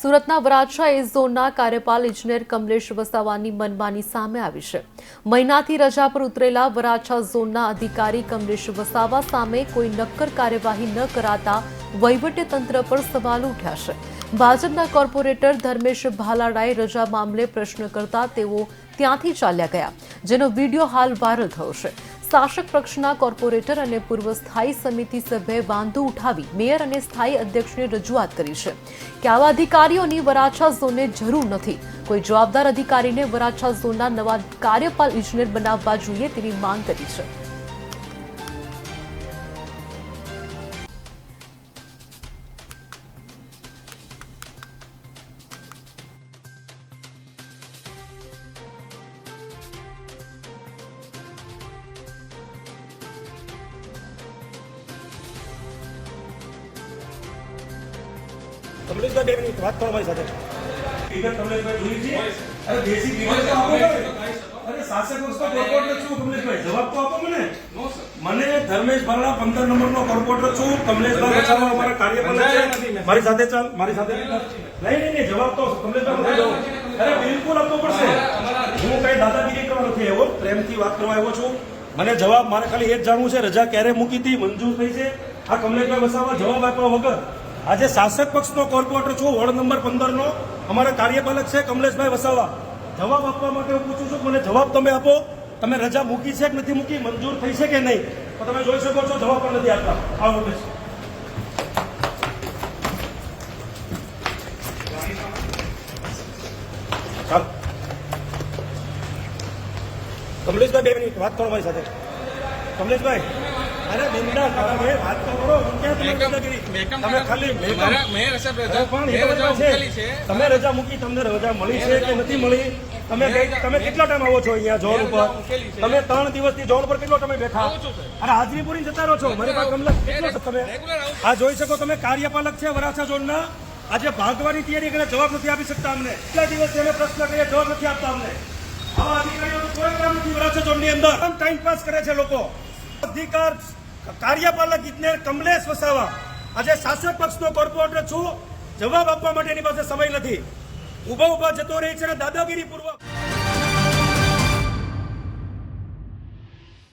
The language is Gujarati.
સુરતના વરાછા એ ઝોનના કાર્યપાલ ઇજનેર કમલેશ વસાવાની મનમાની સામે આવી છે। મહિનાથી રજા પર ઉતરેલા વરાછા ઝોનના અધિકારી કમલેશ વસાવા સામે કોઈ નક્કર કાર્યવાહી ન કરાતા વહીવટીતંત્ર પર સવાલ ઉઠ્યા છે। ભાજપના કોર્પોરેટર ધર્મેશ ભાલાડાએ રજા મામલે પ્રશ્ન કરતા તેઓ ત્યાંથી ચાલ્યા ગયા, જેનો વિડીયો હાલ વાયરલ થયો છે। શાસક પક્ષના કોર્પોરેટર અને પૂર્વ સ્થાયી સમિતિ સભ્યએ વાંધો ઉઠાવી મેયર અને સ્થાયી અધ્યક્ષને રજૂઆત કરી છે કે આવા અધિકારીઓની વરાછા ઝોનને જરૂર નથી। કોઈ જવાબદાર અધિકારીને વરાછા ઝોનના નવા કાર્યપાલ ઇજનેર બનાવવા જોઈએ તેવી માંગ કરી છે। કમલેશભાઈ 2 મિનિટ વાત કરો મારી સાથે। વિગત કમલેશભાઈ જોઈ છે? અરે બેસિક વિગત તો આપો ને। અરે શાસક પક્ષનો કોર્પોરેટર છું કમલેશભાઈ, જવાબ તો આપો મને। મને ધર્મેશ ભાલા 15 નંબરનો કોર્પોરેટર છું। કમલેશભાઈ વસાવા અમારા કાર્યપાલક છે। મારી સાથે ચાલ, મારી સાથે નહીં જવાબ તો કમલેશભાઈ દો। અરે બિલકુલ આપવો પડશે। હું કઈ દાદાગીરી કરવા નથી આવ્યો, પ્રેમથી વાત કરવા આવ્યો છું। મને જવાબ મારે ખાલી એ જ જાણવું છે, રજા ક્યારે મૂકી હતી, મંજૂર થઈ છે? આ કમલેશભાઈ વસાવા જવાબ આપ્યા વગર આજે શાસક પક્ષનો કોર્પોરેટર છું, વોર્ડ નંબર 15 નો અમારા કાર્યપાલક છે કમલેશભાઈ વસાવા। જવાબ આપવા માટે હું પૂછું છું, મને જવાબ તમે આપો। તમે રજા મૂકી છે કે નથી મૂકી, મંજૂર થઈ છે કે નહીં? તો તમે જોઈ શકો છો જવાબ પણ નથી આપતા। આવો બેસ। ચાલ કમલેશભાઈ 2 મિનિટ વાત કરો મારી સાથે। કમલેશભાઈ અરે બિંદા તમે વાત તો કરો, તમે ખાલી તમે રજા મૂકી, તમને રજા મળી છે કે નથી મળી? તમે કેટલા ટાઈમ આવો છો અહીંયા જોન ઉપર? તમે 3 દિવસથી જોન ઉપર કેટલો તમે બેઠા? અરે હાજરી પૂરી જતા રહો છો। મારી પાસે કમલેશ કેટલો તમે આ જોઈ શકો, તમે કાર્યપાલક છે વરાછા ઝોનના। આજે ભાગવાની તૈયારી કરે, જવાબ નથી આપી શકતા અમને। કેટલા દિવસથી અમે પ્રશ્ન કરીએ, જવાબ નથી આપતા અમને। આવા અધિકારીઓનું કોઈ કામ નથી વરાછા ઝોનની અંદર, ટાઈમ પાસ કરે છે લોકો। અધિકાર કાર્યપાલક ઇજનેર કમલેશ વસાવા આજે શાસક પક્ષનો કોર્પોરેટર છું, જવાબ આપવા માટે એની પાસે સમય નથી। ઉભા જતો રહે છે દાદાગીરી પૂર્વક।